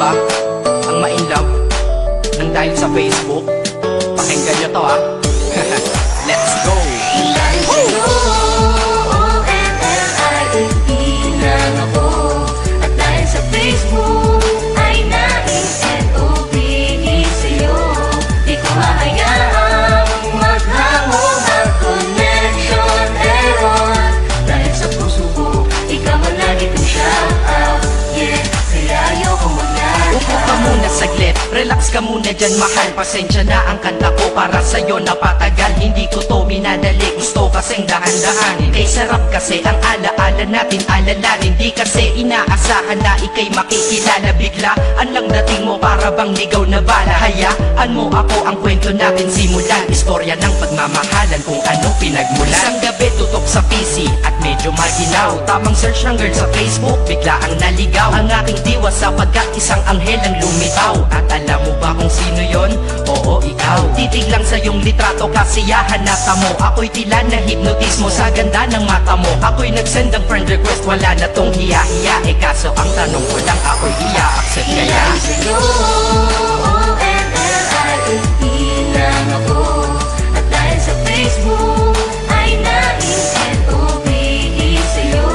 ba ang ma-inlove nang dahil sa Facebook? Pakinggan nyo to, ha. Let's go! Lang ako, at dahil sa Facebook ay naing-NOBE sa'yo. Di ko mahayaang maghango ang connection error. Dahil sa puso ko, ikaw ang lagi kong shout out. Yeah, kaya ayoko mag-lag. Upo ka muna saglit, relax ka muna dyan mahal. Pasensya na ang kanta ko para sa'yo napatagal. Hindi ko to minadali, gusto kasing dahan-dahanin. Kay sarap kasi ang alaala natin alalanin. Di kasi inaasahan na ikay makikilala. Biglaan lang dating mo para bang ligaw na bala. Hayaan mo ako ang kwento natin simulan. Istorya ng pagmamahalan kung anong pinagmulan. Isang gabi tutok sa PC at medyo maginaw. Tamang search ng girl sa Facebook, biglaang naligaw. Ang aking diwa sapagkat isang anghel ang lumitaw. At alam mo ba kung sino yon? Oo, ikaw. Titig lang sa iyong litrato, kasiyahan nata mo. Ako'y tila na hypnotismo sa ganda ng mata mo. Ako'y nagsend ng friend request, wala na tong hiya-hiya. Eh kaso ang tanong ko lang, ako'y iya-accept kaya? Ilang sa'yo, ONLIE lang ako. At dahil sa Facebook ay naing-NOBE sa'yo.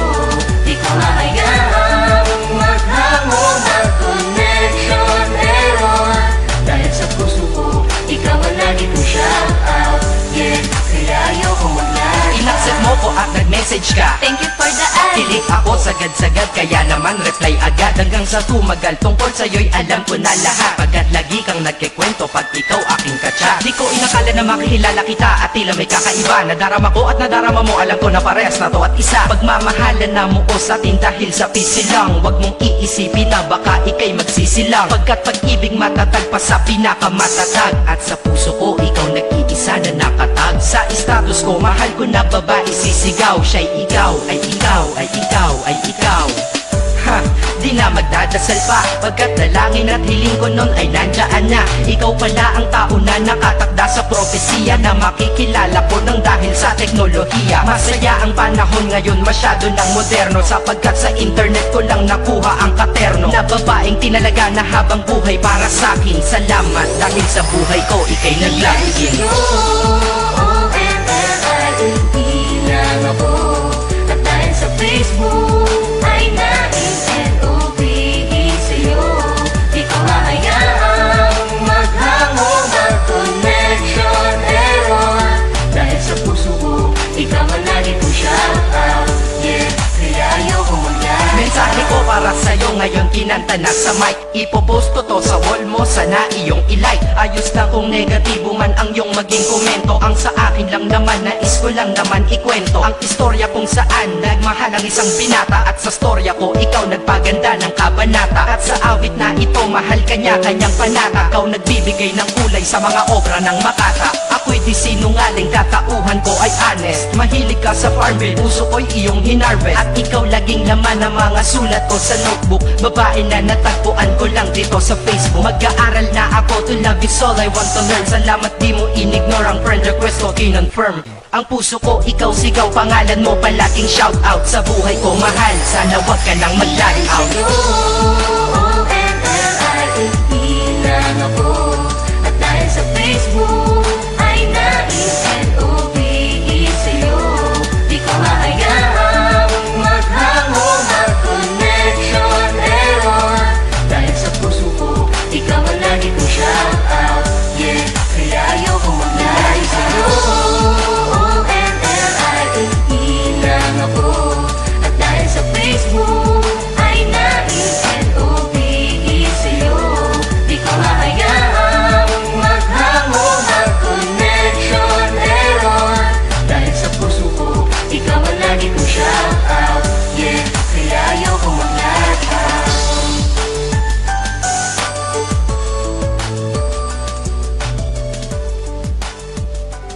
Di ko mahayaang maghango ng connection error. Dahil sa puso ko, ikaw ang lagi kong shout out. Yeah, kaya ayoko mag-lag. Inaccept mo ko at nag-message ka. Thank you for the ad. Kilig ako sagad-sagad, kaya naman reply agad. Hanggang sa tumagal, tungkol sa'yo'y alam ko na lahat. Pagkat lagi kang nagkikwento pag ikaw aking katsa. Di ko inakala na makikilala kita at tila may kakaiba. Nadarama ko at nadarama mo, alam ko na parehas na to at isa. Pagmamahalan na mo o sa atin dahil sa PC lang. Huwag mong iisipin na baka ikay magsisilang. Pagkat pag-ibig matatag pa sa pinakamatatag. At sa puso ko, ikaw nag-iisa na nakatag. Sa status ko, mahal ko na babae sisigaw. Siya'y ikaw, ay ikaw, ay ikaw, ay ikaw. Ha, di na magdadasal pa. Pagkat dalangin at hiling ko nun ay nandiyan na. Ikaw pala ang tao na nakatakda sa propesiya. Na makikilala ko nang dahil sa teknolohiya. Masaya ang panahon ngayon, masyado ng moderno. Sapagkat sa internet ko lang nakuha ang katerno. Na babaeng tinalaga na habang buhay para sa'kin. Salamat dahil sa buhay ko ikay naglagin. ONLIE lang ako. At dahil sa Facebook ay naing-NOBE sa'yo. Di ko mahayaang maghango ng connection error. Dahil sa puso ko, ikaw ang lagi kong shout out. Yeah, kaya ayoko mag-lag. Mensahe ko para sa'yo ngayon kinanta na sa mic. Ipopost ko to sa wall mo, sana iyong ilike. Ayos na kung negatibo man ang iyong maging komento. Ang sa akin lang naman, nais ko lang naman ikwento ang istorya kung saan nagmahal ang isang binata. At sa storya ko, ikaw nagpaganda ng kabanata. At sa awit na ito, mahal kanya kanyang panata. Ikaw nagbibigay ng kulay sa mga obra ng Makata. Ako'y di sinungaling, katauhan ko ay honest. Mahilig ka sa farmville, puso ko'y iyong hinarvest. At ikaw laging laman ng mga sulat ko sa notebook. Babae na natagpuan ko lang dito sa Facebook. Mag-aaral na ako, to love is all I want to learn. Salamat di mo inignore ang friend request ko, kinonfirm. Ang puso ko, ikaw sigaw, pangalan mo palaging shout out. Sa buhay ko mahal, sana wag ka nang mag-lag out.